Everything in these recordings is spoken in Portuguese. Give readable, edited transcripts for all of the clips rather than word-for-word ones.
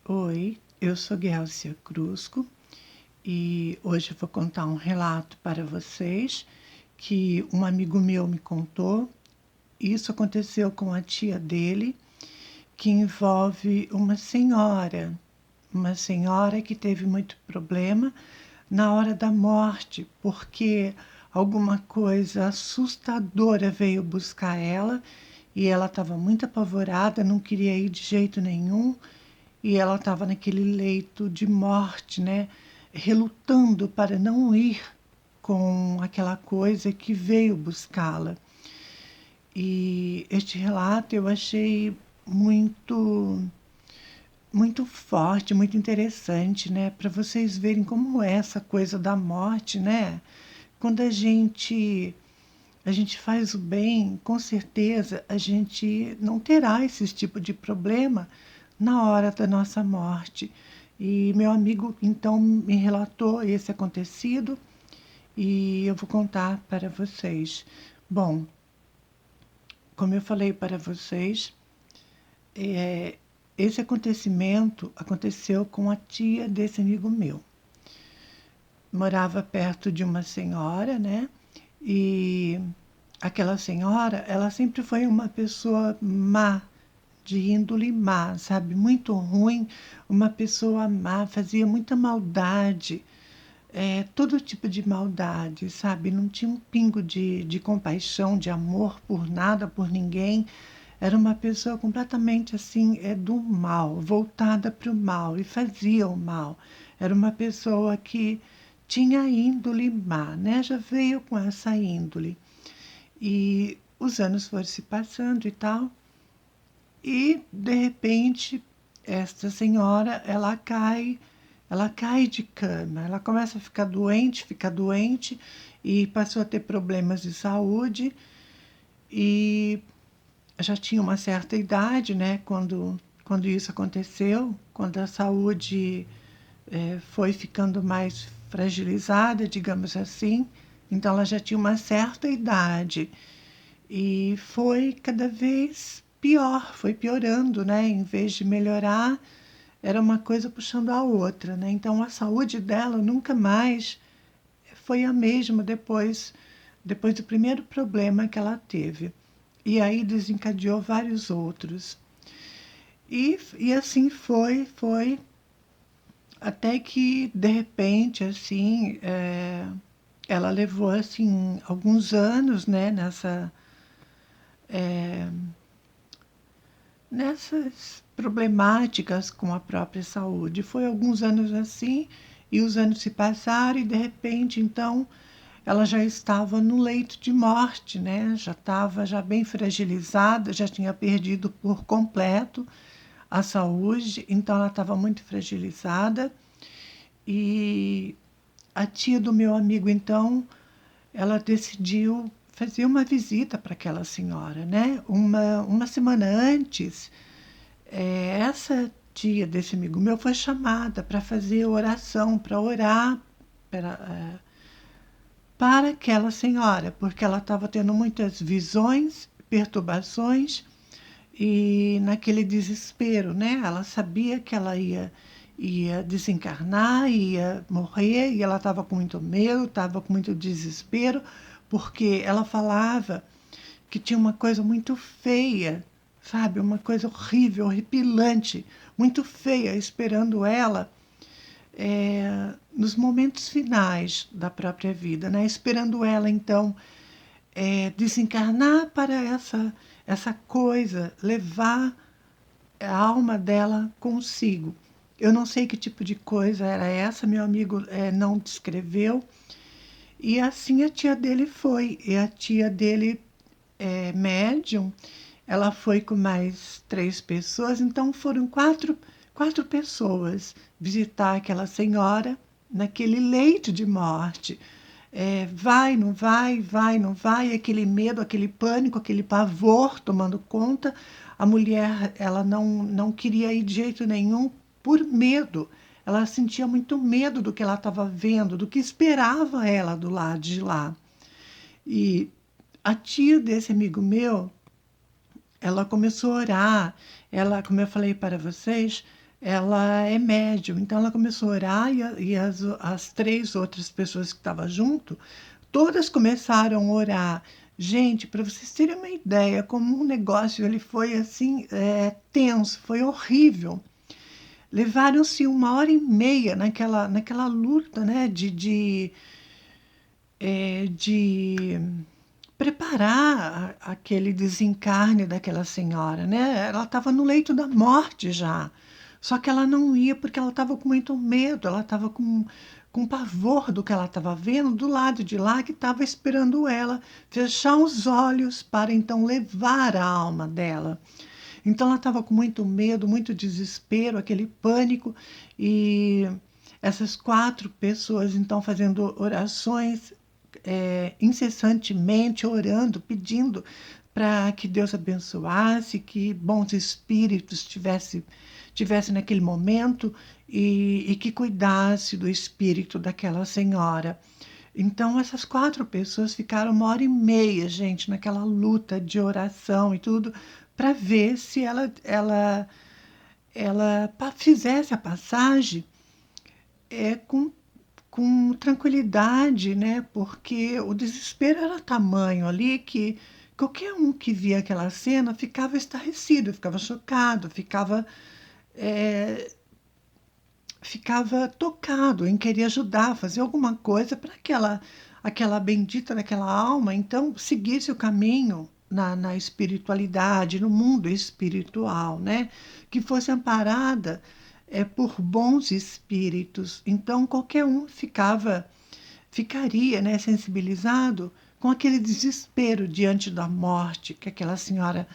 Oi, eu sou Guelcia Crusco e hoje eu vou contar um relato para vocês que um amigo meu me contou. Isso aconteceu com a tia dele, que envolve uma senhora que teve muito problema na hora da morte, porque alguma coisa assustadora veio buscar ela e ela estava muito apavorada, não queria ir de jeito nenhum. E ela estava naquele leito de morte, né? Relutando para não ir com aquela coisa que veio buscá-la. E este relato eu achei muito, muito forte, muito interessante, né? Para vocês verem como é essa coisa da morte, né? Quando a gente faz o bem, com certeza a gente não terá esse tipo de problema na hora da nossa morte. E meu amigo então me relatou esse acontecido e eu vou contar para vocês. Bom, como eu falei para vocês, é, esse acontecimento aconteceu com a tia desse amigo meu. Morava perto de uma senhora, né? E aquela senhora, ela sempre foi uma pessoa má, de índole má, sabe? Muito ruim, uma pessoa má, fazia muita maldade, todo tipo de maldade, sabe? Não tinha um pingo de compaixão, de amor por nada, por ninguém. Era uma pessoa completamente assim, do mal, voltada para o mal e fazia o mal. Era uma pessoa que tinha índole má, né? Já veio com essa índole. E os anos foram se passando e tal, e de repente esta senhora, ela cai de cama, ela começa a ficar doente e passou a ter problemas de saúde e já tinha uma certa idade, né, quando isso aconteceu, quando a saúde foi ficando mais fragilizada, digamos assim. Então ela já tinha uma certa idade e foi cada vez pior, foi piorando, né? Em vez de melhorar, era uma coisa puxando a outra, né? Então a saúde dela nunca mais foi a mesma depois do primeiro problema que ela teve. E aí desencadeou vários outros. E assim foi, até que, de repente, assim, ela levou, assim, alguns anos, né, nessas problemáticas com a própria saúde. Foi alguns anos assim, e os anos se passaram, e de repente, então, ela já estava no leito de morte, né? Já estava já bem fragilizada, já tinha perdido por completo a saúde, então ela estava muito fragilizada. E a tia do meu amigo, então, ela decidiu fazer uma visita para aquela senhora, né? Uma semana antes, essa tia desse amigo meu foi chamada para fazer oração, para orar para, para aquela senhora, porque ela estava tendo muitas visões, perturbações e naquele desespero, né? Ela sabia que ela ia desencarnar, ia morrer, e ela estava com muito medo, estava com muito desespero, porque ela falava que tinha uma coisa muito feia, sabe? Uma coisa horrível, horripilante, muito feia, esperando ela nos momentos finais da própria vida, né? Esperando ela, então, desencarnar para essa coisa, levar a alma dela consigo. Eu não sei que tipo de coisa era essa, meu amigo não descreveu. E assim a tia dele foi. E a tia dele médium, ela foi com mais 3 pessoas, então foram quatro pessoas visitar aquela senhora naquele leito de morte. Vai, não vai, vai, não vai, aquele medo, aquele pânico, aquele pavor tomando conta. A mulher, ela não queria ir de jeito nenhum por medo. Ela sentia muito medo do que ela estava vendo, do que esperava ela do lado de lá. E a tia desse amigo meu, ela começou a orar. Ela, como eu falei para vocês, ela é médium, então ela começou a orar e as três outras pessoas que estavam junto, todas começaram a orar. Gente, para vocês terem uma ideia, como um negócio ele foi assim, tenso, foi horrível. Levaram-se 1 hora e meia naquela luta, né, de preparar aquele desencarne daquela senhora, né? Ela estava no leito da morte já. Só que ela não ia porque ela estava com muito medo, ela estava com pavor do que ela estava vendo do lado de lá que estava esperando ela fechar os olhos para então levar a alma dela. Então ela estava com muito medo, muito desespero, aquele pânico, e essas 4 pessoas então fazendo orações incessantemente, orando, pedindo para que Deus abençoasse, que bons espíritos tivesse naquele momento e que cuidasse do espírito daquela senhora. Então, essas 4 pessoas ficaram 1 hora e meia, gente, naquela luta de oração e tudo, para ver se ela fizesse a passagem com tranquilidade, né? Porque o desespero era tamanho ali que qualquer um que via aquela cena ficava estarrecido, ficava chocado, ficava tocado em querer ajudar, fazer alguma coisa para aquela bendita daquela alma, então seguisse o caminho na espiritualidade, no mundo espiritual, né? Que fosse amparada por bons espíritos. Então qualquer um ficaria, né, sensibilizado com aquele desespero diante da morte que aquela senhora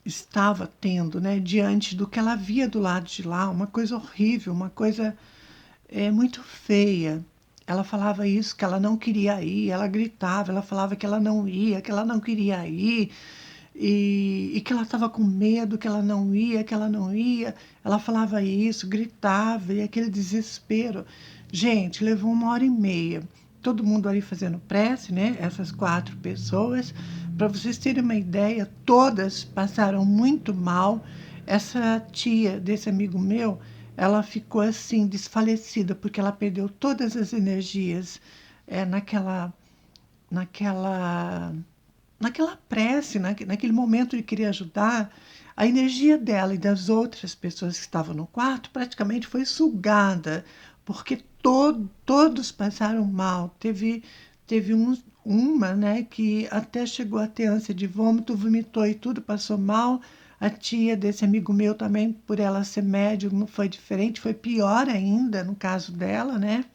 estava tendo, né, diante do que ela via do lado de lá, uma coisa horrível, uma coisa muito feia. Ela falava isso, que ela não queria ir, ela gritava, ela falava que ela não ia, que ela não queria ir, e que ela estava com medo, que ela não ia, que ela não ia. Ela falava isso, gritava, e aquele desespero. Gente, levou 1 hora e meia. Todo mundo ali fazendo prece, né? Essas 4 pessoas. Para vocês terem uma ideia, todas passaram muito mal. Essa tia desse amigo meu, ela ficou assim, desfalecida, porque ela perdeu todas as energias naquela naquela naquela prece, naquele momento de querer ajudar, a energia dela e das outras pessoas que estavam no quarto praticamente foi sugada, porque todos passaram mal. Teve uma, né, que até chegou a ter ânsia de vômito, vomitou e tudo, passou mal. A tia desse amigo meu também, por ela ser médium, não foi diferente, foi pior ainda no caso dela, né?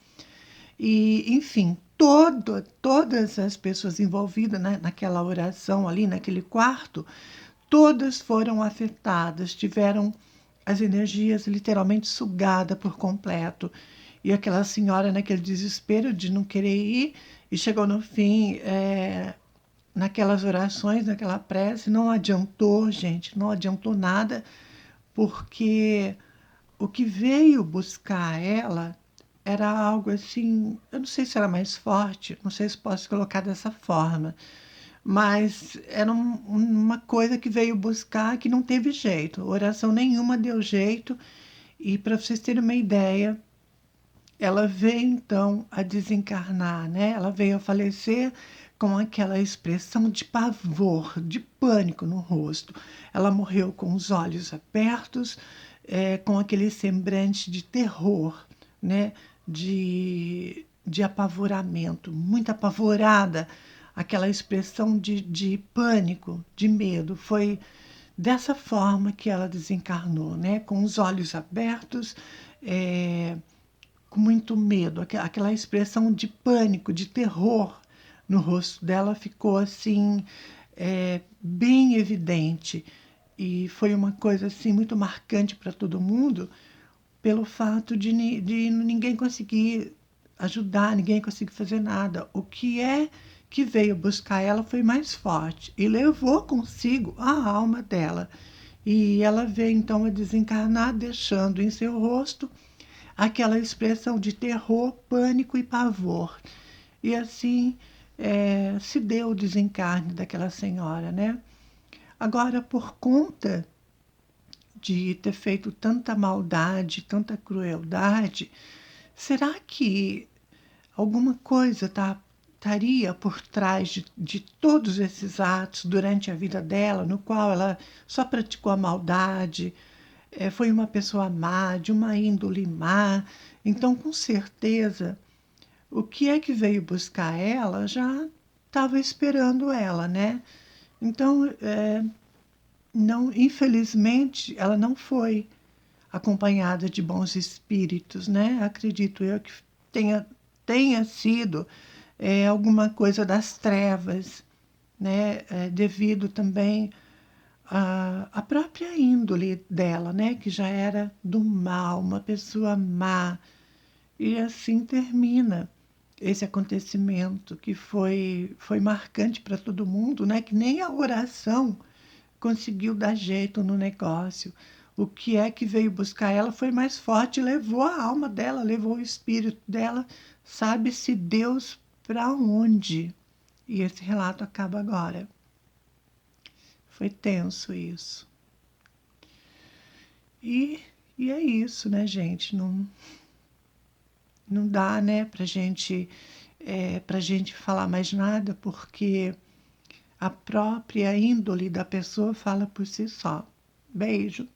E, enfim, todas as pessoas envolvidas, né, naquela oração ali, naquele quarto, todas foram afetadas, tiveram as energias literalmente sugadas por completo. E aquela senhora, naquele desespero de não querer ir, e chegou no fim, naquelas orações, naquela prece, não adiantou, gente, não adiantou nada, porque o que veio buscar ela era algo assim, eu não sei se era mais forte, não sei se posso colocar dessa forma, mas era uma coisa que veio buscar que não teve jeito, oração nenhuma deu jeito, e para vocês terem uma ideia, ela veio então a desencarnar, né? Ela veio a falecer com aquela expressão de pavor, de pânico no rosto. Ela morreu com os olhos abertos, com aquele semblante de terror, né? De apavoramento, muito apavorada, aquela expressão de pânico, de medo. Foi dessa forma que ela desencarnou, né? Com os olhos abertos, é, com muito medo, aquela expressão de pânico, de terror no rosto dela ficou assim, bem evidente. E foi uma coisa assim muito marcante para todo mundo, pelo fato de ninguém conseguir ajudar, ninguém conseguir fazer nada. O que é que veio buscar ela foi mais forte e levou consigo a alma dela. E ela veio então a desencarnar, deixando em seu rosto aquela expressão de terror, pânico e pavor. E assim se deu o desencarne daquela senhora, né? Agora, por conta de ter feito tanta maldade, tanta crueldade, será que alguma coisa estaria por trás de todos esses atos durante a vida dela, no qual ela só praticou a maldade, foi uma pessoa má, de uma índole má? Então, com certeza, o que é que veio buscar ela já estava esperando ela, né? Então, não, infelizmente, ela não foi acompanhada de bons espíritos, né? Acredito eu que tenha sido alguma coisa das trevas, né? Devido também à própria índole dela, né? Que já era do mal, uma pessoa má. E assim termina esse acontecimento que foi marcante para todo mundo, né? Que nem a oração conseguiu dar jeito no negócio. O que é que veio buscar ela foi mais forte, levou a alma dela, levou o espírito dela, sabe-se Deus para onde. E esse relato acaba agora. Foi tenso isso. E, e é isso, né, gente? Não dá, né, pra gente falar mais nada, porque a própria índole da pessoa fala por si só. Beijo.